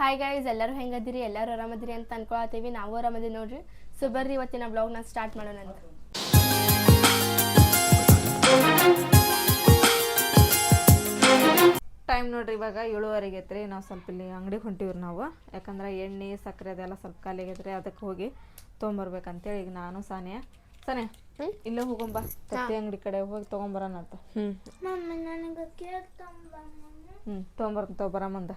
Hi guys, ಎಲ್ಲರೂ ಹೆಂಗದಿರಿ? ಎಲ್ಲರೂ ಆರಾಮದಿರಿ ಅಂತ ಅನ್ಕೊಳತ್ತೀವಿ. ನಾವು ಆರಾಮದಿರಿ ನೋಡ್ರಿ. ಸೊ ಬರ್ರಿ ಇವತ್ತಿನ ಬ್ಲಾಗ್ನ ಸ್ಟಾರ್ಟ್ ಮಾಡೋಣ ಅಂತ. ಟೈಮ್ ನೋಡ್ರಿ ಇವಾಗ 7:15 ಐತ್ರಿ. ನಾವು ಸ್ವಲ್ಪ ಇಲ್ಲಿ ಅಂಗಡಿಗೆ ಹೊಂಟಿವ್ರಿ ನಾವು, ಯಾಕಂದ್ರೆ ಎಣ್ಣೆ ಸಕ್ಕರೆ ಅದೆಲ್ಲ ಸ್ವಲ್ಪ ಖಾಲಿ ಆಗೈತ್ರಿ. ಅದಕ್ಕೆ ಹೋಗಿ ತೊಗೊಂಬರ್ಬೇಕಂತೇಳಿ ಈಗ ನಾನು ಸಾನಿಯಾ ಇಲ್ಲೇ ಹೋಗೊಂಬ ತತ್ತಿ ಅಂಗಡಿ ಕಡೆ ಹೋಗಿ ತೊಗೊಂಬರೋಣ ಅಂತ. ತೊಗೊಂಬರಮಂದ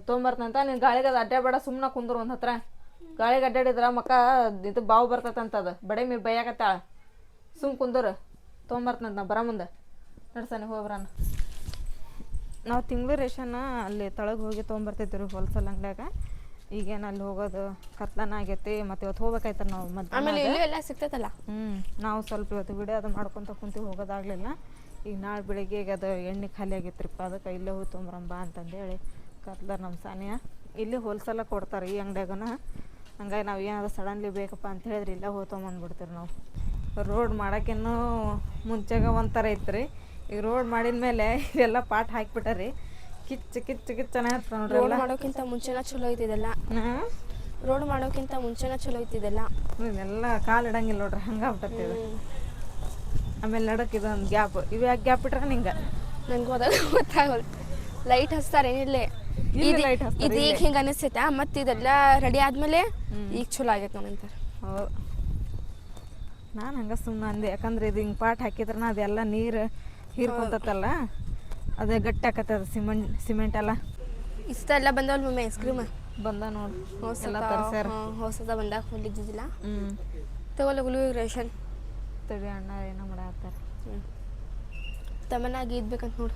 ತೊಗೊಂಬರ್ತಂತ. ನೀನು ಗಾಳಿಗೆ ಅದು ಅಡ್ಡಾಬೇಡ, ಸುಮ್ಮನೆ ಕುಂದ್ರು ಒಂದು ಹತ್ರ. ಗಾಳಿಗೆ ಅಡ್ಡಾಡಿದ್ರ ಮಕ್ಕ ಇದು ಬಾವು ಬರ್ತದಂತದ, ಬಡೆ ಮೀ ಬೈಯಾಕತ್ತಾಳ. ಸುಮ್ ಕುಂದ್ರು ತೊಗೊಂಬರ್ತಂತ. ನಾವು ಬರಮಂದ ನಡ್ಸಾನೆ ಹೋಗ್ಬರಾನ. ನಾವು ತಿಂಗಳು ರೇಷನ್ ಅಲ್ಲಿ ತಳಗೆ ಹೋಗಿ ತೊಗೊಂಬರ್ತಿದ್ವಿ ಹೋಲ್ಸೇಲ್ ಅಂಗಡಿಯಾಗ. ಈಗೇನು ಅಲ್ಲಿ ಹೋಗೋದು ಕತ್ಲನ ಆಗೈತಿ, ಮತ್ತೆ ಇವತ್ತು ಹೋಗ್ಬೇಕಾಯ್ತು ನಾವು. ಮಧ್ಯಾಹ್ನ ಸಿಗ್ತೈತಲ್ಲ. ನಾವು ಸ್ವಲ್ಪ ಇವತ್ತು ವಿಡಿಯೋ ಅದು ಮಾಡ್ಕೊತ ಕುಂತೀವಿ, ಹೋಗೋದಾಗಲಿಲ್ಲ. ಈಗ ನಾಳೆ ಬೆಳಿಗ್ಗೆ ಈಗ ಅದು ಎಣ್ಣೆ ಖಾಲಿ ಆಗೈತ್ರಿಪ್ಪ, ಅದಕ್ಕೆ ಇಲ್ಲೇ ಹೋಗಿ ತೊಗೊಂಬರಂಬ ಅಂತಂದೇಳಿ ಕತ್ಲಾರ ನಮ್ಮ ಸಾನಿಯಾ. ಇಲ್ಲಿ ಹೋಲ್ಸೇಲಾಗ ಕೊಡ್ತಾರೆ ಈ ಅಂಗಡಿಯಾಗನ. ಹಂಗಾಗಿ ನಾವು ಏನಾದ್ರು ಸಡನ್ಲಿ ಬೇಕಪ್ಪ ಅಂತ ಹೇಳಿದ್ರೆ ಇಲ್ಲೇ ಹೋಗಿ ತೊಗೊಂಬಂದ್ಬಿಡ್ತೀವಿ ನಾವು. ರೋಡ್ ಮಾಡೋಕ್ಕಿನ್ನೂ ಮುಂಚೆಗ ಒಂಥರ ಐತ್ರಿ. ಈಗ ರೋಡ್ ಮಾಡಿದ ಮೇಲೆ ಇವೆಲ್ಲ ಪಾಟ್ ಹಾಕಿಬಿಟ್ಟಾರಿ. ಕಿಚ್ಚು ಕಿಚ್ಚು ಕಿಚ್ಚನ ನೋಡ್ರಿ. ರೋಡ್ ಮಾಡೋಕ್ಕಿಂತ ಮುಂಚೆನ ಚಲೋ ಐತಿದೆಲ್ಲ. ರೋಡ್ ಮಾಡೋಕ್ಕಿಂತ ಮುಂಚೆನ ಚಲೋ ಐತಿದೆಲ್ಲ. ಇವೆಲ್ಲ ಕಾಲು ಇಡಂಗಿಲ್ಲ ನೋಡ್ರಿ, ಹಂಗಾಗ್ಬಿಟ್ಟೈತಿ. ಆಮೇಲೆ ನಡಕ್ಕೆ ಇದೊಂದು ಗ್ಯಾಪ್. ಇವು ಯಾಕೆ ಗ್ಯಾಪ್ ಇಟ್ರೆ ನಿಂಗೆ ನಂಗೆ ಗೊತ್ತಾಗಲ್ಲ. ಲೈಟ್ ಹಚ್ತಾರೆ ಏನಿಲ್ಲೇ, ಇದು ಈಗ ಹಿಂಗೆ ಅನಿಸ್ತೈತೆ. ಮತ್ತು ಇದೆಲ್ಲ ರೆಡಿ ಆದಮೇಲೆ ಈಗ ಚಲೋ ಆಗೈತೆ ನೋಡಂತಾರೆ. ಹೌದು, ನಾನು ಹಂಗೆ ಸುಮ್ಮನೆ ಅಂದೆ. ಯಾಕಂದ್ರೆ ಇದು ಹಿಂಗೆ ಪಾಟ್ ಹಾಕಿದ್ರೆ ಅದೆಲ್ಲ ನೀರು ಹೀರ್ಕೊಂತಲ್ಲ, ಅದೇ ಗಟ್ಟಿ ಆಕತ್ತದ. ಸಿಮೆಂಟ್ ಎಲ್ಲ ಇಷ್ಟೆಲ್ಲ ಬಂದವಲ್ಲ ಮಮ್ಮಿ. ಐಸ್ ಕ್ರೀಮ್ ಬಂದ ನೋಡಿ, ಹೊಸದ ಬಂದಾಗ ಹೊಲಿದ್ದಿದ್ದಿಲ್ಲ. ತಗೊಳ್ಳಿ ಗುಳಿಗೆ ರೇಷನ್ ತಡಿ ಅಣ್ಣ ಏನೋ ಮಾಡಾಕ್ತಾರೆ. ತಮ್ಮನಾಗಿ ಇದ್ಬೇಕಂತ ನೋಡಿ.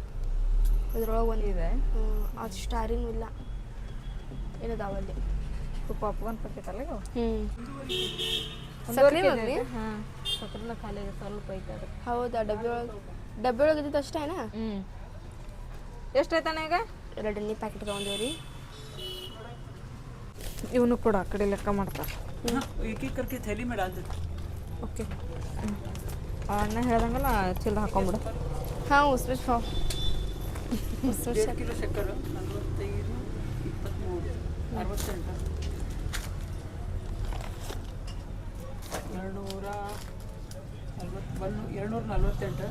ಅದ್ರೊಳಗೆ ಒಂದಿದೆ, ಅದು ಸ್ಟಾರಿನೂ ಇಲ್ಲ, ಏನದಾವಲ್ಲಿ ಪಾಪ್ಕಾರ್ನ್ ಪ್ಯಾಕೆಟ್ ಅಲ್ಲ. ಸಕ್ಕರೆ ಹಾಂ, ಸಕ್ಕರೆನ ಖಾಲಿ ಆಗಿದೆ, ಸ್ವಲ್ಪ ಐತೆ. ಹೌದಾ? ಡಬ್ಬಿ ಒಳಗೆ ಇದ್ದಿದ್ದು ಅಷ್ಟೇನಾ? ಎಷ್ಟಾಯ್ತಾನೆ ಈಗ? 2 ಎಣ್ಣೆ ಪ್ಯಾಕೆಟ್ ತೊಗೊಂಡೇವ್ರಿ. ಇವನು ಕೂಡ ಆ ಕಡೆ ಲೆಕ್ಕ ಮಾಡ್ತಾರೆ. ಓಕೆ, ಅಣ್ಣ ಹೇಳ್ದಂಗಲ್ಲ ಚಿಲ್ಲರೆ ಹಾಕೊಂಬಿಡು. ಹಾಂ, ಉಸ್ರು ಕಿಲೋ ಸಕ್ಕರೆ 45, 23, 68, 248.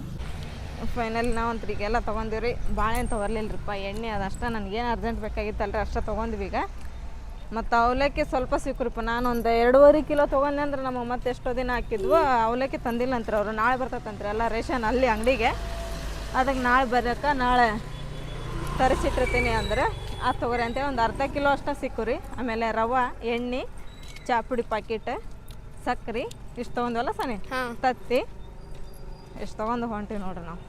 ಫೈನಲ್ ನಾವಂತ್ರಿಗೆಲ್ಲ ತೊಗೊಂಡಿವ್ರಿ. ಬಾಳೆಹಣ್ಣು ತೊಗೊರ್ಲಿಲ್ಲರಿಪ್ಪ, ಎಣ್ಣೆ ಅದಷ್ಟೇ ನನಗೇನು ಅರ್ಜೆಂಟ್ ಬೇಕಾಗಿತ್ತಲ್ರಿ, ಅಷ್ಟೇ ತೊಗೊಂಡ್ವಿ ಈಗ. ಮತ್ತು ಅವಲಕ್ಕಿ ಸ್ವಲ್ಪ ಸಿಕ್ಕರಿಪ್ಪ. ನಾನು ಒಂದು 2.5 ಕಿಲೋ ತೊಗೊಂಡೆ ಅಂದ್ರೆ ನಮಗೆ ಮತ್ತೆ ಎಷ್ಟೋ ದಿನ ಹಾಕಿದ್ವು. ಅವಲಕ್ಕಿ ತಂದಿಲ್ಲ ಅಂತಾರೆ ಅವರು, ನಾಳೆ ಬರ್ತೈತಂತ್ರಿ ಎಲ್ಲ ರೇಷನ್ ಅಲ್ಲಿ ಅಂಗಡಿಗೆ. ಅದಕ್ಕೆ ನಾಳೆ ಬರೋಕೆ ನಾಳೆ ತರಿಸಿಟ್ಟಿರ್ತೀನಿ ಅಂದ್ರೆ ಅದು ತೊಗೊರಿ ಅಂತೇಳಿ ಒಂದು ಅರ್ಧ ಕಿಲೋ ಅಷ್ಟೇ ಸಿಕ್ಕುರಿ. ಆಮೇಲೆ ರವೆ, ಎಣ್ಣೆ, ಚಾಪುಡಿ ಪ್ಯಾಕೆಟ್, ಸಕ್ಕರೆ ಇಷ್ಟು ತೊಗೊಂಡ್ವಲ್ಲ ಸನಿ, ತತ್ತಿ ಇಷ್ಟು ತೊಗೊಂಡು ಹೊಂಟಿವಿ ನೋಡ್ರಿ ನಾವು.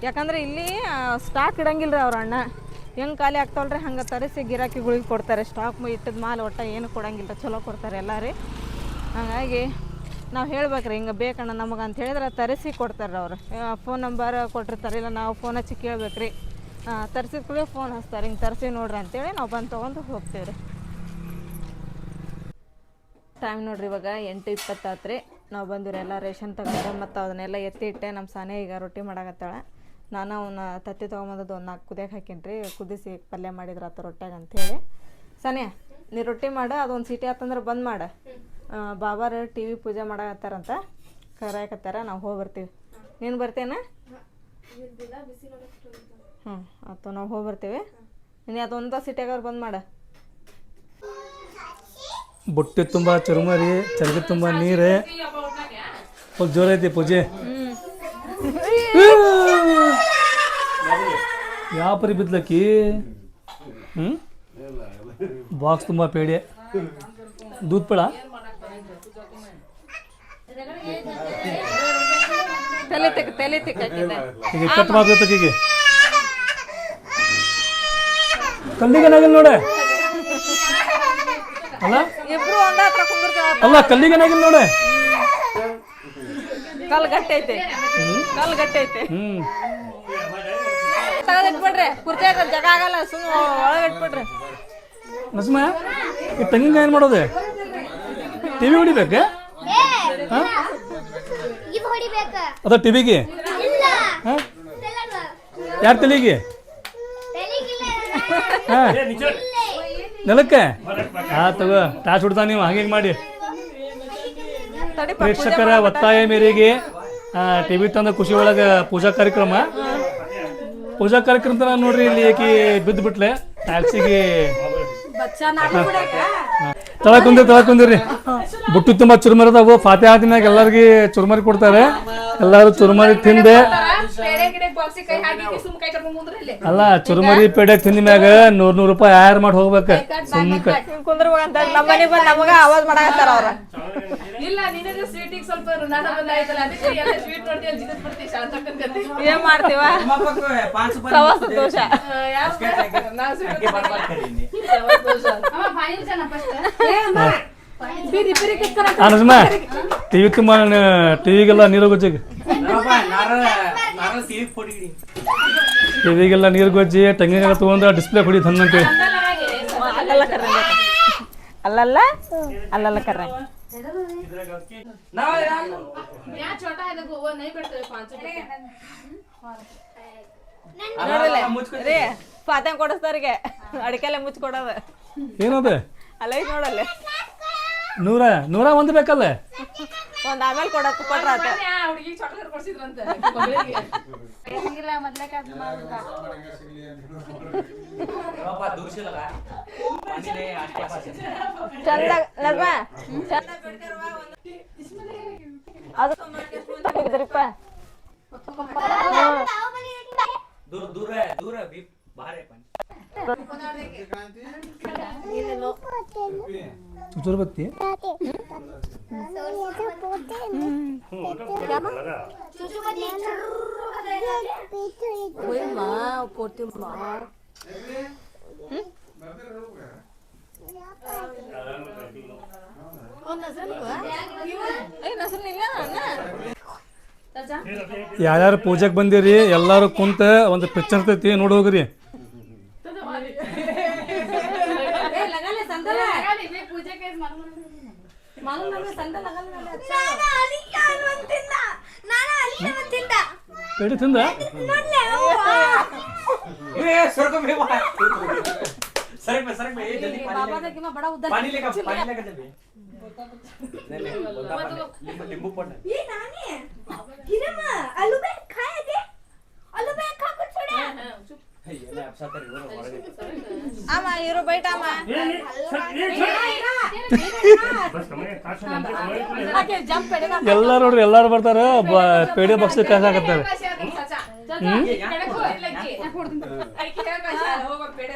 ಯಾಕಂದ್ರೆ ಇಲ್ಲಿ ಸ್ಟಾಕ್ ಇಡಂಗಿಲ್ಲ ರೀ ಅವ್ರ ಅಣ್ಣ. ಹೆಂಗೆ ಖಾಲಿ ಆಗ್ತಾವಲ್ರಿ ಹಂಗೆ ತರಿಸಿ ಗಿರಾಕಿಗಳಿಗೆ ಕೊಡ್ತಾರೆ. ಸ್ಟಾಕ್ ಇಟ್ಟಿದ ಮಾಲ್ ಒಟ್ಟು ಏನು ಕೊಡಂಗಿಲ್ಲ, ಚಲೋ ಕೊಡ್ತಾರೆ ಎಲ್ಲ ರೀ. ಹಾಗಾಗಿ ನಾವು ಹೇಳ್ಬೇಕ್ರಿ ಹಿಂಗೆ ಬೇಕಣ್ಣ ನಮಗೆ ಅಂತ ಹೇಳಿದ್ರೆ ತರಿಸಿ ಕೊಡ್ತಾರೆ ಅವ್ರು. ಫೋನ್ ನಂಬರ್ ಕೊಟ್ಟಿರ್ತಾರೆ, ಇಲ್ಲ ನಾವು ಫೋನ್ ಹಚ್ಚಿ ಕೇಳ್ಬೇಕ್ರಿ. ತರಿಸಿದ ಕೂಡ ಫೋನ್ ಹಚ್ತಾರೆ, ಹಿಂಗೆ ತರಿಸಿ ನೋಡ್ರಿ ಅಂತೇಳಿ ನಾವು ಬಂದು ತೊಗೊಂಡು ಹೋಗ್ತೀವಿ ರೀ. ಟೈಮ್ ನೋಡ್ರಿ ಇವಾಗ 8:20 ಆತ್ರಿ. ನಾವು ಬಂದಿವ್ರಿ ಎಲ್ಲ ರೇಷನ್ ತಗೊಂಡು, ಮತ್ತು ಅದನ್ನೆಲ್ಲ ಎತ್ತಿಟ್ಟೆ. ನಮ್ಮ ಸಾನೆ ಈಗ ರೊಟ್ಟಿ ಮಾಡಾಕತ್ತಾಳ. ನಾನು ಅವನ್ನ ತತ್ತಿ ತೊಗೊಂಬಂದದ್ದು ಒಂದು 4 ಕುದಿಯಕ್ಕೆ ಹಾಕೀನಿ, ಕುದಿಸಿ ಪಲ್ಯ ಮಾಡಿದ್ರೆ ಆತ ರೊಟ್ಯಾಗ ಅಂಥೇಳಿ. ಸಾನೆ ನೀ ರೊಟ್ಟಿ ಮಾಡು, ಅದೊಂದು ಸೀಟಿ ಆತಂದ್ರೆ ಬಂದ್ ಮಾಡು. ಬಾಬಾರ TV ಪೂಜೆ ಮಾಡಾಕತ್ತಾರಂತ ಕರಾಯಕತ್ತಾರ, ನಾವು ಹೋಗಿ ಬರ್ತೀವಿ. ನೀನು ಬರ್ತೇನ? ಹ್ಞೂ ಆಯ್ತು, ನಾವು ಹೋಗಿ ಬರ್ತೀವಿ. ನೀನು ಅದೊಂದು ಸೀಟ್ಯಾಗ ಬಂದ್ ಮಾಡು. ಬುಟ್ಟಿ ತುಂಬ ಚುರುಮರಿ, ಚರಗಿ ತುಂಬ ನೀರು, ಫುಲ್ ಜೋರ ಐತಿ ಪೂಜೆ. ಯಾವ ಪರಿ ಬಿದ್ಲಕ್ಕಿ? ಬಾಕ್ಸ್ ತುಂಬ ಪೇಡೆ, ದೂದ್ ಪೇಡ, ಈಗ ಕಟ್ ಮಾಡ್ಬೇಕೀಗೆ. ಕಲ್ಲಿಗೇನಾಗಿಲ್ಲ ನೋಡೆ ಅಲ್ಲ, ಅಲ್ಲ ಕಲ್ಲಿಗೇನಾಗಿಲ್ಲ ನೋಡೆ, ಕಲ್ ಗಟ್ಟಿ ಐತೆ, ಕಲ್ ಗಟ್ಟಿ ಐತೆ. ತೆಗೆದಿಟ್ಬಿಡ್ರಿ, ಕುರ್ಚಿಯಾಗ ಜಾಗ ಆಗಲ್ಲ, ಸುಮ್ಮನೆ ಒಳಗೆ ಇಟ್ಬಿಡ್ರಿ. ನಸ್ಮ ಈ ತಂಗಿಂಗ ಏನು ಮಾಡೋದೆ? TV ಹೊಡಿಬೇಕು? ಹಾಂ, ಅದ ಟಿವಿಗೆ ಯಾರ ತಲೆಗೆ ಹಾಂ ನೆಲಕ್ಕೆ ತಗೋ ಟಾಸ್ ಹುಡ್ತಾ ನೀವು ಹಂಗೆ ಮಾಡಿ ಪ್ರೇಕ್ಷಕರ ಒತ್ತಾಯ ಮೇರೆಗೆ ಟಿವಿ ತಂದ ಖುಷಿ ಒಳಗೆ ಪೂಜಾ ಕಾರ್ಯಕ್ರಮ ನೋಡ್ರಿ ಇಲ್ಲಿ ಏಕಿ ಬಿದ್ದು ಬಿಟ್ಲೆ ಟ್ಯಾಕ್ಸಿಗೆ ತಳ ಕುಂದಿರಿ ಬುಟ್ಟು ತುಂಬಾ ಚುರುಮರಿ ಅದಾವು ಫಾತೆ ಆದ್ಮ್ಯಾಗ ಎಲ್ಲರಿಗೆ ಚುರುಮರಿ ಕೊಡ್ತಾರೆ ಎಲ್ಲಾರು ಚುರುಮರಿ ತಿಂದೆ ಅಲ್ಲ ಚುರುಮರಿ ಪೇಡೆ ತಿಂದ ಮ್ಯಾಗ 100 ರೂಪಾಯಿ ಆಯರ್ ಮಾಡಿ ಹೋಗ್ಬೇಕು ಸುಮ್ಕ ಕುಂದ್ರಬೇಕಂತ ನಮ್ಮ ಮನೆ ಬಂದು ನಮಗ ಆವಾಜ್ ಮಾಡಾಕತ್ತಾರ ಅವ್ರ ಏನ್ ಮಾಡ್ತೀವ ಪ್ರವಾಸ ದೋಷ ನಜಮ ಟಿವಿ ತುಂಬ ಟಿವಿಗೆಲ್ಲ ನೀರು ಗೊಜ್ಜಿಗೆ ಟಿವಿಗೆಲ್ಲ ನೀರು ಗೊಜ್ಜಿ ಟಂಗಿಗೆಲ್ಲ ತಗೊಂಡು ಡಿಸ್ಪ್ಲೇ ಹೊಡಿ ತಂದಂತೆ ಅಲ್ಲಲ್ಲ ಕರ್ರೆ ರೀ ಪಾತ್ಯ ಕೊಡಿಸ್ತಾರಿಗೆ ಅಡಿಕೆಲ್ಲ ಮುಚ್ಕೊಡೋದು ಏನದ ಅಲ್ಲ ಐತ್ ನೋಡಲ್ಲ 100 ಒಂದು ಬೇಕಲ್ಲ ಒಂದ್ ಆಮೇಲೆ ಕೊಡಕ್ ಕೊಟ್ರ ಆತ ಚಂದ ಅದರಿಪ್ಪ ಚುಚೂರು ಬತ್ತಿ ಯಾರ್ಯಾರು ಪೂಜೆಗೆ ಬಂದಿರಿ ಎಲ್ಲಾರು ಕುಂತ ಒಂದು ಪಿಕ್ಚರ್ ತೈತಿ ನೋಡಿ ಹೋಗ್ರಿ ಪೇಡಿ ತಿಂದ ಇರೋ ಬೈಟ್ ಎಲ್ಲಾರು ನೋಡ್ರಿ ಎಲ್ಲಾರು ಬರ್ತಾರ ಪೇಡಿ ಬಾಕ್ಸ್ ಕಾಸ ಹಾಕತ್ತಾರೆ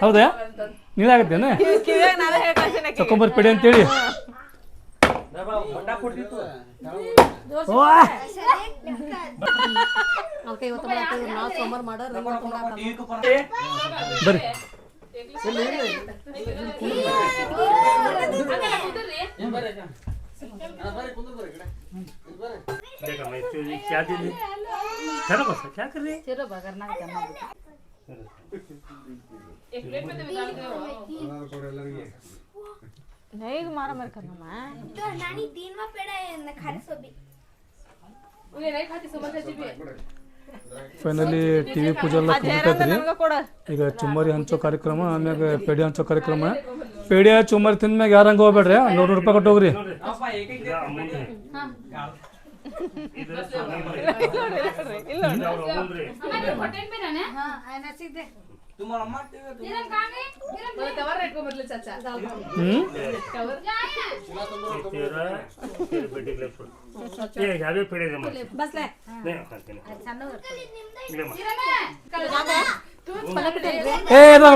ಹೌದಾ ನೀನಾಗತ್ತೇನ ತಕೊಂಬರ್ ಪೇಡಿ ಅಂತೇಳಿ ಬರ್ರಿ क्या कर रही नहीं मारा मर करना मां तो नानी 3 वा पेड़ा है खाली सोबी उन्हें नहीं खाती समझ अच्छी भी ಫೈನಲಿ ಟಿವಿ ಪೂಜೆ ಎಲ್ಲ ಕುಂತೈತ್ರಿ ಈಗ ಚುಮ್ಮರಿ ಹಂಚೋ ಕಾರ್ಯಕ್ರಮ ಆಮ್ಯಾಗ ಪೇಡಿ ಹಂಚೋ ಕಾರ್ಯಕ್ರಮ ಪೇಡಿ ಚುಮ್ಮರಿ ತಿಂದ್ಮ್ಯಾಗ ಯಾರು ಹಂಗೆ ಹೋಗ್ಬೇಡ್ರಿ 100 ರೂಪಾಯಿ ಕೊಟ್ಟು ಹೋಗ್ರಿ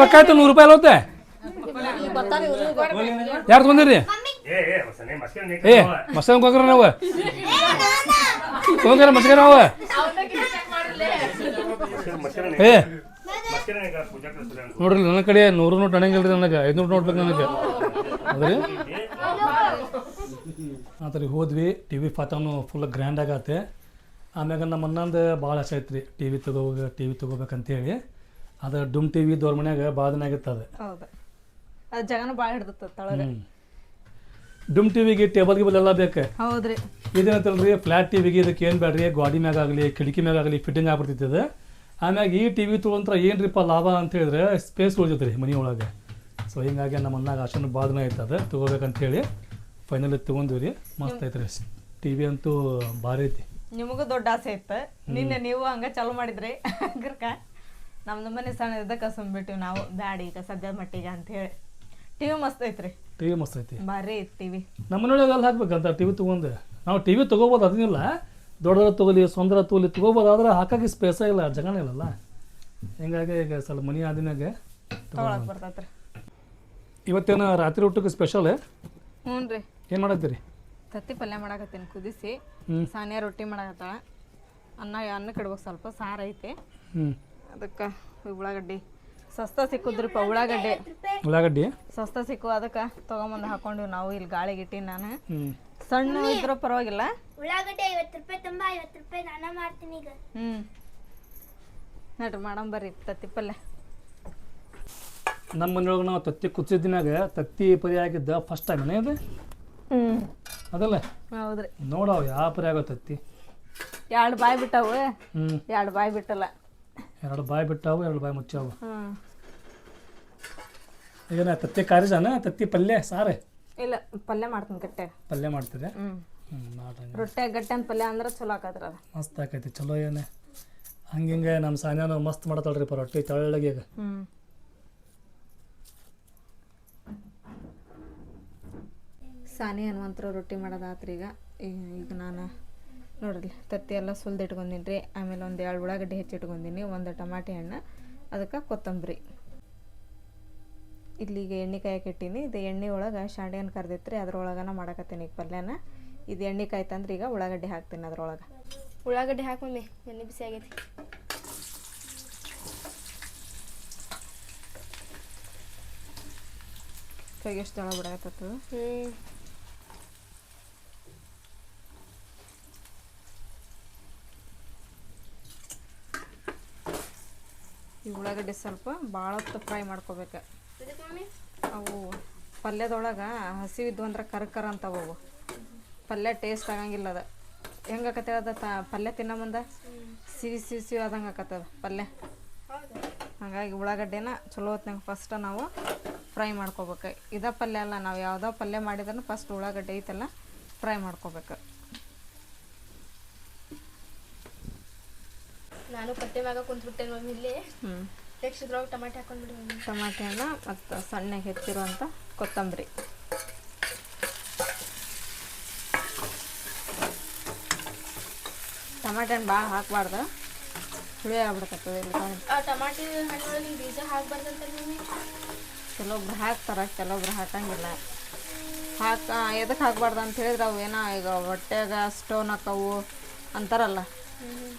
ರೊಕ್ಕ ಆಯ್ತು 100 ರೂಪಾಯಿ ಅಲ್ಲೋತೆ ಯಾರು ತಗೊಂಡಿರಿ ಮಸ್ತಾಗ ಹೋಗ್ರ ನಾವು ತಗೊಂಡ್ರ ಮಸ್ಗ ನಾವು ನೋಡ್ರಿ ನನ್ನ ಕಡೆ 100 ನೋಟ್ ಅಣಂಗಿಲ್ರಿ ನನಗೆ 500 ನೋಟ್ ಬೇಕು ನನಗೆ ಅದ್ರಿ ಆ ಥರ ಹೋದ್ವಿ ಟಿ ವಿ ಫಾತಾನು ಫುಲ್ ಗ್ರ್ಯಾಂಡ್ ಆಗತ್ತೆ ಆಮ್ಯಾಗ ನಮ್ಮ ಅಣ್ಣಂದು ಭಾಳ ಆಸೆ ಐತ್ರಿ ಟಿ ವಿ ತಗೋಬೇಕಂತೇಳಿ ಅದು ಡುಮ್ ಟಿ ವಿ ದೋರ್ ಮನ್ಯಾಗ ಭಾಳ ದಿನ ಆಗಿತ್ತು ಅದು ಅದು ಜಗನ ಭಾಳ ಹಿಡ್ದತ್ತ ತಳಗ ಡುಮ್ ಟಿವಿಗೆ ಟೇಬಲ್ ಗಿಬಲ್ ಎಲ್ಲ ಬೇಕು ಹೌದ್ರಿ ಇದೇನಂತಲ್ರಿ ಫ್ಲಾಟ್ ಟಿವಿಗೆ ಇದಕ್ಕೆ ಏನು ಬೇಡ್ರಿ ಗಾಡಿ ಮ್ಯಾಗ ಆಗಲಿ ಕಿಟಕಿ ಮ್ಯಾಗ ಆಗಲಿ ಫಿಟ್ಟಿಂಗ್ ಆಗ್ಬಿಡ್ತಿತ್ತು ಆಮ್ಯಾಗ ಈ ಟಿ ವಿ ತೊಗೊಂಡ್ರೆ ಏನ್ರಿಪ್ಪ ಲಾಭ ಅಂತ ಹೇಳಿದ್ರೆ ಸ್ಪೇಸ್ ಉಳಿತೈತೆ ರೀ ಮನೆ ಒಳಗೆ. ಸೊ ಹಿಂಗಾಗಿ ನಮ್ಮ ಅನ್ನಾಗ ಆಶನ ಬಾಧನ ಐತೆ ಅದು ತೊಗೋಬೇಕಂತೇಳಿ ಫೈನಲಿ ತೊಗೊಂಡಿವಿ ರೀ. ಮಸ್ತ್ ಐತೆ ರೀ ಟಿ ವಿ ಅಂತೂ ಭಾರಿ ಐತಿ. ನಿಮಗೂ ದೊಡ್ಡ ಆಸೆ ಇತ್ತು, ನಿನ್ನೆ ನೀವು ಹಂಗೆ ಚಾಲು ಮಾಡಿದ್ರಿ ಅಗ್ರಕ. ನಮ್ದು ಮನೆ ಸಣ್ಣ ಇದಕ್ಕೆ ಸುಮ್ಬಿಟ್ಟಿವಿ ನಾವು, ಬ್ಯಾಡ ಈಗ ಸದ್ಯದ ಮಟ್ಟಿಗೆ ಅಂತ ಹೇಳಿ. ಟಿವಿ ಮಸ್ತ್ ಐತ್ರಿ, ಟಿ ವಿ ಮಸ್ತ್ ಐತಿ. ಭಾರಿ ಐತಿ ಟಿವಿ. ನಮ್ಮ ಮನೆಯೊಳಗೆ ಅಲ್ಲಿ ಹಾಕ್ಬೇಕಂತ ಟಿ ವಿ ತೊಗೊಂಡು ನಾವು ಟಿ ವಿ ತೊಗೋಬೋದು, ಅದನ್ನಿಲ್ಲ ದೊಡ್ಡದ್ರ ತೊಗೊಲಿ ಸ್ವಂದರ ತೊಗೊಲಿ ತೊಗೋಬೋದು, ಆದ್ರೆ ಹಾಕಕ್ಕೆ ಸ್ಪೇಸ ಇಲ್ಲ, ಜಗನೇ ಇಲ್ಲಲ್ಲ. ಹಿಂಗಾಗಿ ಈಗ ಸ್ವಲ್ಪ ಮನೆ ಆದಿನಾಗ ತೊಗೊಳಕ್ ಬರ್ತೈತ್ರಿ. ಇವತ್ತೇನು ರಾತ್ರಿ ಊಟಕ್ಕೆ ಸ್ಪೆಷಲ್? ಹ್ಞೂ ರೀ, ಏನು ಮಾಡತ್ತೀರಿ? ತತ್ತಿ ಪಲ್ಯ ಮಾಡಾಕತ್ತೀನಿ ಕುದಿಸಿ. ಹ್ಞೂ ಸಾನಿಯಾ ರೊಟ್ಟಿ ಮಾಡಾಕತ್ತಾಳ. ಅನ್ನಕ್ಕೆ ಇಡ್ಬೇಕು, ಸ್ವಲ್ಪ ಸಾರು ಐತೆ ಹ್ಞೂ. ಅದಕ್ಕೆ ಉಳ್ಳಾಗಡ್ಡಿ ಸಸ್ತ ಸಿಕ್ಕುದ್ರಿಪ್ಪ. ಉಳ್ಳಾಗಡ್ಡಿ ಸಸ್ತ ಸಿಕ್ಕು, ಅದಕ್ಕೆ ತೊಗೊಂಬಂದು ಹಾಕೊಂಡಿವಿ ನಾವು. ಇಲ್ಲಿ ಗಾಳಿಗೆ ಇಟ್ಟಿನಿ ನಾನು. ಹ್ಞೂ. ಸಣ್ಣ ಇದ್ರೂ ಪರವಾಗಿಲ್ಲ. ಉಳ್ಳಾಗಡ್ಡೆ 50 ರೂಪಾಯಿ ತುಂಬ, 50 ರೂಪಾಯಿ ನಾನು ಮಾಡ್ತೀನಿ ಈಗ. ನಡ್ರಿ ಮಾಡಮ್ ಬರ್ರಿ ತತ್ತಿ ಪಲ್ಯ. ನಮ್ಮ ಮನೆಯೊಳಗೆ ನಾವು ತತ್ತಿ ಕುದಿಸಿದಿನಾಗ ತತ್ತಿ ಪರಿ ಆಗಿದ್ದ ಫಸ್ಟ್ ಟೈಮ್ ಇದು ಅದಲ್ಲ. ಹೌದ್ರಿ, ನೋಡವ ಯಾವ ಪರಿ ಆಗೋ ತತ್ತಿ. 2 ಬಾಯಿ ಬಿಟ್ಟವು, ಹ್ಞೂ 2 ಬಾಯಿ ಬಿಟ್ಟಲ್ಲ. 2 ಬಾಯಿ ಬಿಟ್ಟಾವು, 2 ಬಾಯಿ ಮುಚ್ಚಾವು. ಏನ ತತ್ತಿ ಕಾರಿಜಾನ ತತ್ತಿ ಪಲ್ಯ ಸಾರು? ಇಲ್ಲ, ಪಲ್ಯ ಮಾಡ್ತೀನಿ ಗಟ್ಟೆ. ಪಲ್ಯ ಮಾಡ್ತೀರಿ? ಹ್ಞೂ ಮಾಡ್ರಿ. ರೊಟ್ಟಿ ಗಟ್ಟೆನ ಪಲ್ಯ ಅಂದ್ರೆ ಚಲೋ ಆಕತ್ರಿ ಅದು. ಮಸ್ತ್ ಆಕೈತಿ, ಚಲೋ ಏನೇ ಹಂಗೆ ನಮ್ಮ ಸಾನ್ಯಾನು ಮಸ್ತ್ ಮಾಡತ್ತಳ್ರಿ ರೊಟ್ಟಿ ತೆಳ್ಳಗೆ. ಈಗ ಸಾನಿ ಹನುಮಂತರ ರೊಟ್ಟಿ ಮಾಡೋದಾತ್ರಿ. ಈಗ ನಾನು ನೋಡ್ರಿ ತತ್ತಿ ಎಲ್ಲ ಸುಲ್ದು ಇಟ್ಕೊಂಡೀನಿ ರೀ. ಆಮೇಲೆ ಒಂದು 2 ಉಳ್ಳಾಗಡ್ಡಿ ಹೆಚ್ಚಿಟ್ಕೊಂಡೀನಿ, 1 ಟಮಾಟಿ ಹಣ್ಣು, ಅದಕ್ಕೆ ಕೊತ್ತಂಬರಿ. ಇಲ್ಲಿಗ ಎಣ್ಣೆ ಕಾಯಕ್ಕೆ ಇಟ್ಟೀನಿ. ಇದು ಎಣ್ಣೆ ಒಳಗೆ ಶಾಂಡೆ ಹಣ್ಣು ಕರ್ದಿತ್ತು ರೀ, ಅದ್ರೊಳಗನ ಮಾಡಕತ್ತೀನಿ ಈಗ ಪಲ್ಯನ. ಇದು ಎಣ್ಣೆ ಕಾಯ್ತಂದ್ರೆ ಈಗ ಉಳ್ಳಾಗಡ್ಡಿ ಹಾಕ್ತೀನಿ ಅದ್ರೊಳಗೆ. ಉಳ್ಳಾಗಡ್ಡಿ ಹಾಕಿ ಎಣ್ಣೆ ಬಿಸಿ ಆಗೈತಿ. ಕೈಗೆ ಎಷ್ಟು ಜಳ ಬಿಡಕತ್ತದ. ಈ ಉಳ್ಳಾಗಡ್ಡಿ ಸ್ವಲ್ಪ ಭಾಳ ಹೊತ್ತು ಫ್ರೈ ಮಾಡ್ಕೋಬೇಕು. ಅವು ಪಲ್ಯದೊಳಗೆ ಹಸಿವಿದ್ದು ಅಂದ್ರೆ ಕರ್ಕರ ಅಂತವು, ಪಲ್ಯ ಟೇಸ್ಟ್ ಆಗಂಗಿಲ್ಲ. ಅದು ಹೆಂಗೆ ಆಕತ್ತೆ ಅದ ಪಲ್ಯ ತಿನ್ನೋ ಮುಂದೆ ಸಿಹಿ ಆದಂಗೆ ಆಕತ್ತದ ಪಲ್ಯ. ಹಾಗಾಗಿ ಉಳ್ಳಾಗಡ್ಡಿನ ಚಲೋ ಹೊತ್ನಾಗ ಫಸ್ಟ್ ನಾವು ಫ್ರೈ ಮಾಡ್ಕೋಬೇಕು. ಇದೇ ಪಲ್ಯ ಅಲ್ಲ, ನಾವು ಯಾವುದೋ ಪಲ್ಯ ಮಾಡಿದ್ರೂ ಫಸ್ಟ್ ಉಳ್ಳಾಗಡ್ಡಿ ಐತಲ್ಲ ಫ್ರೈ ಮಾಡ್ಕೋಬೇಕು. ನಾನು ಕಟ್ಟೆ ಮ್ಯಾಗ ಕುಂತ್ಬಿಟ್ಟೆ ಮಮ್ಮಿ ಇಲ್ಲಿ. ನೆಕ್ಸ್ಟ್ ಇದ್ರೊಳಗೆ ಟಮಾಟೆ ಹಾಕೊಂಡ್ಬಿಡಿ ಮಮ್ಮಿ. ಟಮಾಟೆ ಹಣ್ಣು ಮತ್ತು ಸಣ್ಣಗೆ ಹೆಚ್ಚಿರುವಂಥ ಕೊತ್ತಂಬರಿ. ಟಮಾಟೆ ಹಣ್ಣು ಭಾಳ ಹಾಕಬಾರ್ದು, ಹುಳಿ ಆಗ್ಬಿಡ್ತದೆ. ಟಮಾಟಿ ಹಣ್ಣೊಳಗೆ ಬೀಜ ಹಾಕ್ಬಾರ್ದಂತ ಮಮ್ಮಿ. ಕೆಲವೊಬ್ರು ಹಾಕ್ತಾರೆ, ಕೆಲವೊಬ್ರು ಹಾಕಂಗಿಲ್ಲ. ಎದಕ್ಕೆ ಹಾಕ್ಬಾರ್ದು ಅಂತ ಹೇಳಿದ್ರೆ ಅವು ಏನೋ ಈಗ ಹೊಟ್ಟೆಗ ಸ್ಟೋನ್ ಹಾಕವು ಅಂತಾರಲ್ಲ,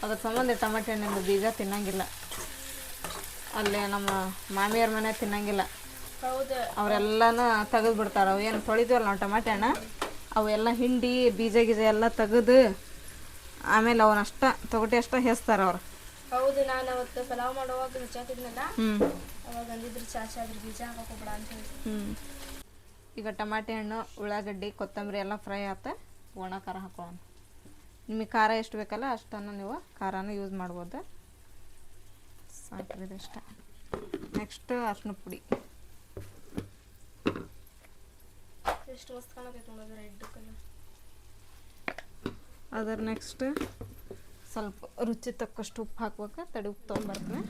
ಅದ್ರ ಸಂಬಂಧ ಟಮಾಟೆ ಹಣ್ಣಿಂದ ಬೀಜ ತಿನ್ನಂಗಿಲ್ಲ. ಅಲ್ಲಿ ನಮ್ಮ ಮಾಮಿಯವ್ರ ಮನೆ ತಿನ್ನಂಗಿಲ್ಲ, ಅವರೆಲ್ಲನೂ ತೆಗೆದು ಬಿಡ್ತಾರೆ. ಅವು ಏನು ತೊಳಿತೀವಲ್ಲ ನಾವು ಟಮಾಟೆ ಹಣ್ಣು, ಅವೆಲ್ಲ ಹಿಂಡಿ ಬೀಜ ಗೀಜ ಎಲ್ಲ ತೆಗೆದು ಆಮೇಲೆ ಅವನಷ್ಟ ತೊಗಟಿ ಅಷ್ಟ ಹೆಸ್ತಾರೆ ಅವ್ರು. ಹೌದು, ನಾನು ಅವತ್ತು ಪಲಾವ್ ಮಾಡುವಾಗ ಹೆಚ್ಚಾಕಿದ್ನಲ್ಲ, ಅವಾಗ ಅಂದಿದ್ರು ಚಾಚಾದ್ರ ಬೀಜ ಹಾಕೋಬೇಡ ಅಂತ ಹೇಳಿ. ಈಗ ಟಮಾಟೆ ಹಣ್ಣು, ಉಳ್ಳಾಗಡ್ಡಿ, ಕೊತ್ತಂಬರಿ ಎಲ್ಲ ಫ್ರೈ ಆತ. ಒಣ ಖಾರ ಹಾಕೊಳ್ಳೋಣ. ನಿಮಗೆ ಖಾರ ಎಷ್ಟು ಬೇಕಲ್ಲ ಅಷ್ಟನ್ನು ನೀವು ಖಾರನೂ ಯೂಸ್ ಮಾಡ್ಬೋದು. ಸಾಕ್ರಿ ಇದಷ್ಟ. ನೆಕ್ಸ್ಟ್ ಅರ್ಶಿನ ಪುಡಿ. ಎಷ್ಟು ಮಸ್ತ್ ಕಾಣಬೇಕು ನೋಡೋದು, ರೆಡ್ ಕಲರ್. ಅದರ ನೆಕ್ಸ್ಟ್ ಸ್ವಲ್ಪ ರುಚಿ ತಕ್ಕಷ್ಟು ಉಪ್ಪು ಹಾಕ್ಬೇಕು. ತಡಿ ಉಪ್ಪು ತೊಗೊಂಬರ್ತೀನಿ.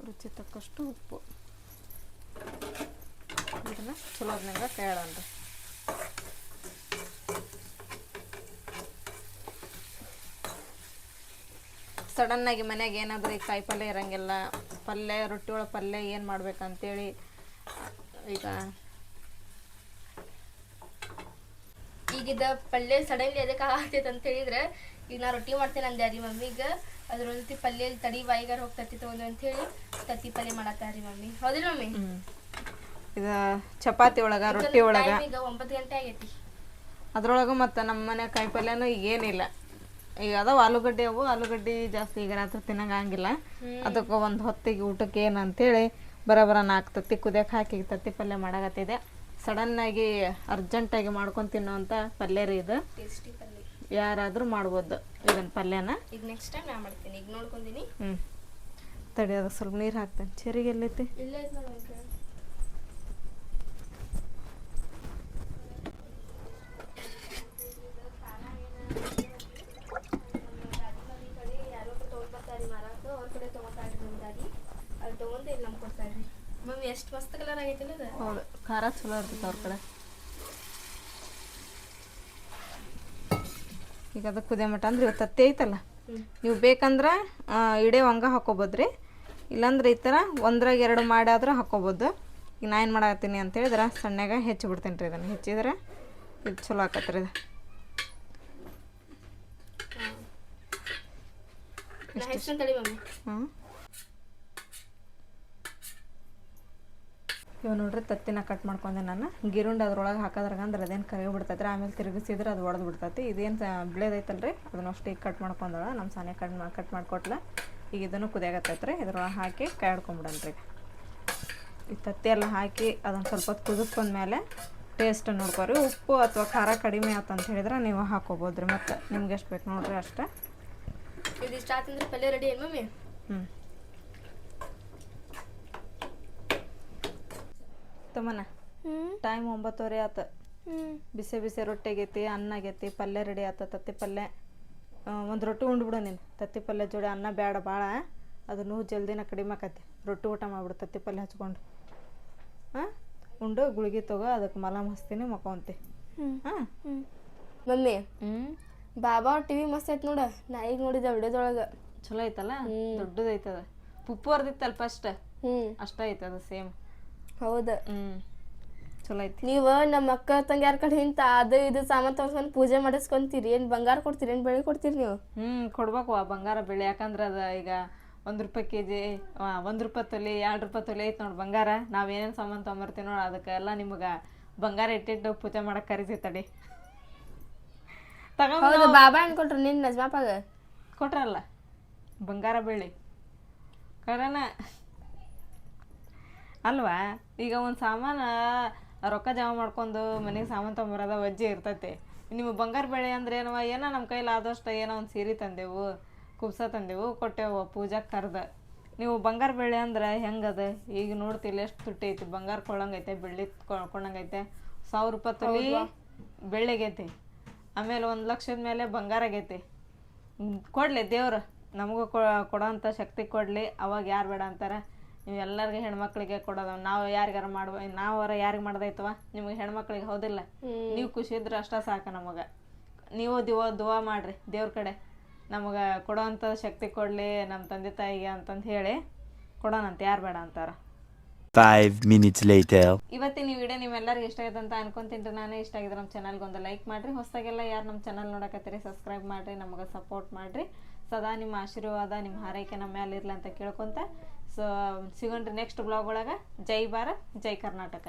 ರುಚಿ ತಕ್ಕಷ್ಟು ಉಪ್ಪು. ಇದನ್ನ ಚಲೋ ಹೊತ್ನಾಗ ಕೈಯಾಡನ್ರಿ. ಸಡನ್ನಾಗಿ ಮನ್ಯಾಗ ಏನಾದರೂ ಈಗ ಕಾಯಿ ಪಲ್ಯ ಇರೋಂಗಿಲ್ಲ, ಪಲ್ಯ ರೊಟ್ಟಿ ಒಳಗೆ ಪಲ್ಯ ಏನು ಮಾಡ್ಬೇಕಂತೇಳಿ ಈಗಿದ ಪಲ್ಯ ಸಡನ್ಲಿ ಅದಕ್ಕೆ ಆಗ್ತೈತೆ ಅಂತ ಹೇಳಿದ್ರೆ, ಈಗ ನಾ ರೊಟ್ಟಿ ಮಾಡ್ತೇನೆ ಅಂದೆ ರೀ ಮಮ್ಮಿಗೆ. ಅದ್ರ ಜೊತೆ ಪಲ್ಯ ತಡಿ ಬಾಯಿಗಾರ ಹೋಗಿ ತತ್ತಿ ತೊಗೊಂಡು ಅಂತ ಹೇಳಿ ತತ್ತಿ ಪಲ್ಯ ಮಾಡತ್ತಾರ ರೀ ಮಮ್ಮಿ. ಹೌದಿಲ್ಲ ಮಮ್ಮಿ? ಇದು ಚಪಾತಿ ಒಳಗೆ, ರೊಟ್ಟಿ ಒಳಗೆ. ಈಗ 9 ಗಂಟೆ ಆಗೈತಿ. ಅದ್ರೊಳಗೆ ಮತ್ತು ನಮ್ಮ ಮನೆ ಕಾಯಿ ಪಲ್ಯನೂ ಈಗ ಏನಿಲ್ಲ. ಈಗ ಅದಾವ ಆಲೂಗಡ್ಡೆ, ಅವು ಆಲೂಗಡ್ಡೆ ಜಾಸ್ತಿ ಈಗ ರಾತ್ರಿ ತಿನ್ನಂಗಿಲ್ಲ. ಅದಕ್ಕೆ ಒಂದು ಹೊತ್ತಿಗೆ ಊಟಕ್ಕೆ ಏನಂತೇಳಿ ಬರೋಬರ 4 ತತ್ತಿ ಕುದಿಯಕ್ಕೆ ಹಾಕಿ ತತ್ತಿ ಪಲ್ಯ ಮಾಡಾಕತ್ತಿದೆ. ಸಡನ್ನಾಗಿ ಅರ್ಜೆಂಟಾಗಿ ಮಾಡ್ಕೊಂಡು ತಿನ್ನೋವಂಥ ಪಲ್ಯ ರೀ ಇದು. ಟೇಸ್ಟಿ ಪಲ್ಯ. ಯಾರಾದರೂ ಮಾಡ್ಬೋದು ಇದನ್ನ ಪಲ್ಯನ. ಈಗ ನೆಕ್ಸ್ಟ್ ಟೈಮ್ ನಾ ಮಾಡ್ತೀನಿ, ಈಗ ನೋಡ್ಕೊಂತೀನಿ. ತಡಿ ಅದಕ್ಕೆ ಸ್ವಲ್ಪ ನೀರು ಹಾಕ್ತೇನೆ. ಚೆರಿಗೆ ಎಲ್ಲೈತಿ? ಇಲ್ಲ ಐತೆ ನೋಡಿ ಅಂಕಲ್. ಮಮ್ಮಿ ಎಷ್ಟು ಮಸ್ತ್ ಕಲರ್ ಆಗೈತಿಲ್ಲ ಅದು. ಹೌದು, ಖಾರ ಚಲೋ ಇರ್ತೈತೆ ಅವ್ರ ಕಡೆ. ಈಗ ಅದಕ್ಕೆ ಕುದಿಯೋ ಮಟ ಅಂದ್ರೆ ಇವತ್ತು ತತ್ತಿ ಐತಲ್ಲ, ನೀವು ಬೇಕಂದ್ರೆ ಇಡೇ ವಂಗ ಹಾಕೋಬೋದ್ರಿ, ಇಲ್ಲಾಂದ್ರೆ ಈ ಥರ ಒಂದ್ರಾಗ 2 ಮಾಡಾದ್ರೆ ಹಾಕೋಬೋದು. ಈಗ ನಾ ಏನು ಮಾಡತ್ತೀನಿ ಅಂತ ಹೇಳಿದ್ರೆ ಸಣ್ಣಗೆ ಹೆಚ್ಚಿಬಿಡ್ತೀನಿ ರೀ. ಇದನ್ನು ಹೆಚ್ಚಿದ್ರೆ ಇದು ಚಲೋ ಆಕತ್ರಿ ಇದು. ತಡಿ ಮಮ್ಮಿ. ಇವಾಗ ನೋಡ್ರಿ ತತ್ತಿನ ಕಟ್ ಮಾಡ್ಕೊಂಡೆ ನಾನು. ಗಿರುಂಡು ಅದ್ರೊಳಗೆ ಹಾಕೋದ್ರಾಗ ಅಂದ್ರೆ ಅದೇನು ಕರಗಿ ಬಿಡ್ತೈತೆ ರೀ. ಆಮೇಲೆ ತಿರುಗಿಸಿದ್ರೆ ಅದು ಒಡೆದು ಬಿಡ್ತೈತಿ. ಇದೇನು ಬಿಳೇದೈತಲ್ಲ ರೀ, ಅದನ್ನ ಅಷ್ಟು ಈಗ ಕಟ್ ಮಾಡ್ಕೊಂಡಳ ನಮ್ಮ ಸಾನೆ ಕಟ್ ಮಾಡಿಕೊಟ್ಲ. ಈಗ ಇದನ್ನು ಕುದಿಯಾಗತ್ತೈತೆ ರೀ. ಇದ್ರೊಳಗೆ ಹಾಕಿ ಕೈ ಆಡ್ಕೊಂಬಿಡನ್ರಿ. ಈ ತತ್ತಿ ಎಲ್ಲ ಹಾಕಿ ಅದನ್ನು ಸ್ವಲ್ಪ ಹೊತ್ತು ಕುದಿಸ್ಕೊಂಡ್ಮೇಲೆ ಟೇಸ್ಟ್ ನೋಡ್ಕೊರಿ. ಉಪ್ಪು ಅಥವಾ ಖಾರ ಕಡಿಮೆ ಆಯ್ತು ಅಂತ ಹೇಳಿದ್ರೆ ನೀವು ಹಾಕೋಬೋದು ರೀ. ಮತ್ತು ನಿಮ್ಗೆ ಎಷ್ಟು ಬೇಕು ನೋಡ್ರಿ ಅಷ್ಟೇ. ಇದಿಷ್ಟು ಆತಂದ್ರೆ ಪಲ್ಯ ರೆಡಿ ಏನು ಮಮ್ಮಿ? ತಮ್ಮನ ಟೈಮ್ 9:30 ಆತು. ಬಿಸಿ ಬಿಸಿ ರೊಟ್ಟಿ ಆಗೈತಿ, ಅನ್ನ ಆಗೈತಿ, ಪಲ್ಯ ರೆಡಿ ಆತ. ತತ್ತಿ ಪಲ್ಯ ಒಂದು ರೊಟ್ಟಿ ಉಂಡ್ಬಿಡು ನೀನು. ತತ್ತಿ ಪಲ್ಯ ಜೋಡಿ ಅನ್ನ ಬೇಡ ಭಾಳ, ಅದನ್ನು ಜಲ್ದಿನ ಕಡಿಮೆ ಆಕತಿ. ರೊಟ್ಟಿ ಊಟ ಮಾಡ್ಬಿಡು ತತ್ತಿ ಪಲ್ಯ ಹಚ್ಕೊಂಡು. ಉಂಡು ಗುಳಿಗೆ ತಗೋ, ಅದಕ್ಕೆ ಮಲಮ್ ಹಚ್ತೀನಿ, ಮಕ್ಕೊಂತಿ. ಮಮ್ಮಿ ಬಾಬಾ ಟಿವಿ ಮಸ್ತ್ ಐತ್ ನೋಡ. ನಾ ಈಗ ನೋಡಿದ್ದೆ ವಿಡಿಯೋದೊಳಗೆ. ಚಲೋ ಐತಲ್ಲ, ದೊಡ್ಡದೈತದ. ಪುಪ್ಪು ಅರ್ದಿತ್ತಲ್ಲ ಫಸ್ಟ್, ಅಷ್ಟ ಐತದ ಸೇಮ್. ಹೌದು, ಚಲೋ ಐತಿ. ನೀವು ನಮ್ಮ ಅಕ್ಕ ತಂಗ್ಯಾರ ಕಡೆ ಇಂತ ಅದು ಇದು ಸಾಮಾನು ತಗೊಂಡ್ಕೊಂಡು ಪೂಜೆ ಮಾಡಿಸ್ಕೊಂತೀರಿ. ಏನು ಬಂಗಾರ ಕೊಡ್ತೀರಿ, ಏನು ಬೆಳ್ಳಿ ಕೊಡ್ತೀರಿ ನೀವು? ಕೊಡ್ಬೇಕು ಬಂಗಾರ ಬೆಳ್ಳಿ. ಯಾಕಂದ್ರೆ ಅದು ಈಗ 1 ರೂಪಾಯಿ ಕೆಜಿ, 1 ರೂಪಾಯಿ ತೊಲಿ, 2 ರೂಪಾಯಿ ತೊಲಿ ಐತೆ ನೋಡಿ ಬಂಗಾರ. ನಾವೇನೇನು ಸಾಮಾನು ತೊಗೊಂಬರ್ತೀವಿ ನೋಡಿ, ಅದಕ್ಕೆಲ್ಲ ನಿಮ್ಗೆ ಬಂಗಾರ ಇಟ್ಟಿಟ್ಟು ಪೂಜೆ ಮಾಡಕ್ಕೆ ಕರಿತೀವಿ. ತಡಿ ಹೌದು, ಬಾಬಾ ಏನು ಕೊಟ್ರು ನಿನ್ನ ನಜ್ಮಾಪಾಗ? ಕೊಟ್ರಲ್ಲ ಬಂಗಾರ ಬೆಳ್ಳಿ. ಕರನ ಅಲ್ವಾ? ಈಗ ಒಂದು ಸಾಮಾನು ರೊಕ್ಕ ಜಮಾ ಮಾಡ್ಕೊಂಡು ಮನೆಗೆ ಸಾಮಾನು ತೊಗೊಂಬರೋದ ವಜ್ಜೆ ಇರ್ತೈತಿ. ನಿಮಗೆ ಬಂಗಾರ ಬೆಳೆ ಅಂದ್ರೆ ಏನೋ ನಮ್ಮ ಕೈಲಿ ಆದಷ್ಟು ಏನೋ ಒಂದು ಸೀರೆ ತಂದೆವು, ಕುಬ್ಸ ತಂದೆವು, ಕೊಟ್ಟೆವು ಪೂಜಾಕ್ಕೆ ಕರ್ದ. ನೀವು ಬಂಗಾರ ಬೆಳೆ ಅಂದ್ರೆ ಹೆಂಗದ? ಈಗ ನೋಡ್ತಿಲ್ಲ ಎಷ್ಟು ತುಟ್ಟಿ ಐತಿ. ಬಂಗಾರ ಕೊಳ್ಳಂಗೈತೆ, ಬೆಳ್ಳಿ ಕೊಂಡಂಗೈತೆ. 1000 ರೂಪಾಯಿ ತೊಲಿ ಬೆಳ್ಳಿಗೈತಿ. ಆಮೇಲೆ 1 ಲಕ್ಷದ ಮೇಲೆ ಬಂಗಾರ ಆಗೈತಿ. ಕೊಡಲಿ ದೇವ್ರು ನಮಗೂ ಕೊಡೋಂಥ ಶಕ್ತಿ ಕೊಡಲಿ. ಅವಾಗ ಯಾರು ಬೇಡ ಅಂತಾರೆ? ನೀವು ಎಲ್ಲರಿಗೆ ಹೆಣ್ಮಕ್ಳಿಗೆ ಕೊಡೋದು. ನಾವು ಯಾರಿಗಾರ ನಾವರ ಯಾರಿಗೆ ಮಾಡ್ದೈತವ ನಿಮಗೆ ಹೆಣ್ಮಕ್ಳಿಗೆ, ಹೌದಿಲ್ಲ? ನೀವು ಖುಷಿ ಇದ್ರೆ ಅಷ್ಟ ಸಾಕು ನಮಗೆ. ನೀವು ದುವಾ ಮಾಡ್ರಿ ದೇವ್ರ ಕಡೆ, ನಮಗೆ ಕೊಡೋವಂಥ ಶಕ್ತಿ ಕೊಡಲಿ ನಮ್ಮ ತಂದೆ ತಾಯಿಗೆ ಅಂತಂದು ಹೇಳಿ ಕೊಡೋಣಂತ. ಯಾರು ಬೇಡ ಅಂತಾರ? 5 minutes later. ಇವತ್ತಿನ ಈ ವಿಡಿಯೋ ನಿಮ್ಮೆಲ್ಲರಿಗೂ ಇಷ್ಟ ಆಗಿದೆ ಅಂತ ಅನ್ಕೊಂತೀನಿ. ನಾನು ಇಷ್ಟ ಆಗಿದ್ರೆ ನಮ್ಮ ಚಾನಲ್ಗೆ ಒಂದು ಲೈಕ್ ಮಾಡಿರಿ. ಹೊಸದಾಗೆಲ್ಲ ಯಾರು ನಮ್ಮ ಚಾನಲ್ ನೋಡಕತ್ತೀರಿ ಸಬ್ಸ್ಕ್ರೈಬ್ ಮಾಡಿರಿ, ನಮಗೆ ಸಪೋರ್ಟ್ ಮಾಡಿರಿ. ಸದಾ ನಿಮ್ಮ ಆಶೀರ್ವಾದ, ನಿಮ್ಮ ಹಾರೈಕೆ ನಮ್ಮ ಮೇಲೆ ಇರಲಿ ಅಂತ ಕೇಳ್ಕೊತ. ಸೊ ಸಿಗೋಣ್ರಿ ನೆಕ್ಸ್ಟ್ ಬ್ಲಾಗ್ ಒಳಗೆ. ಜೈ ಭಾರತ್, ಜೈ ಕರ್ನಾಟಕ.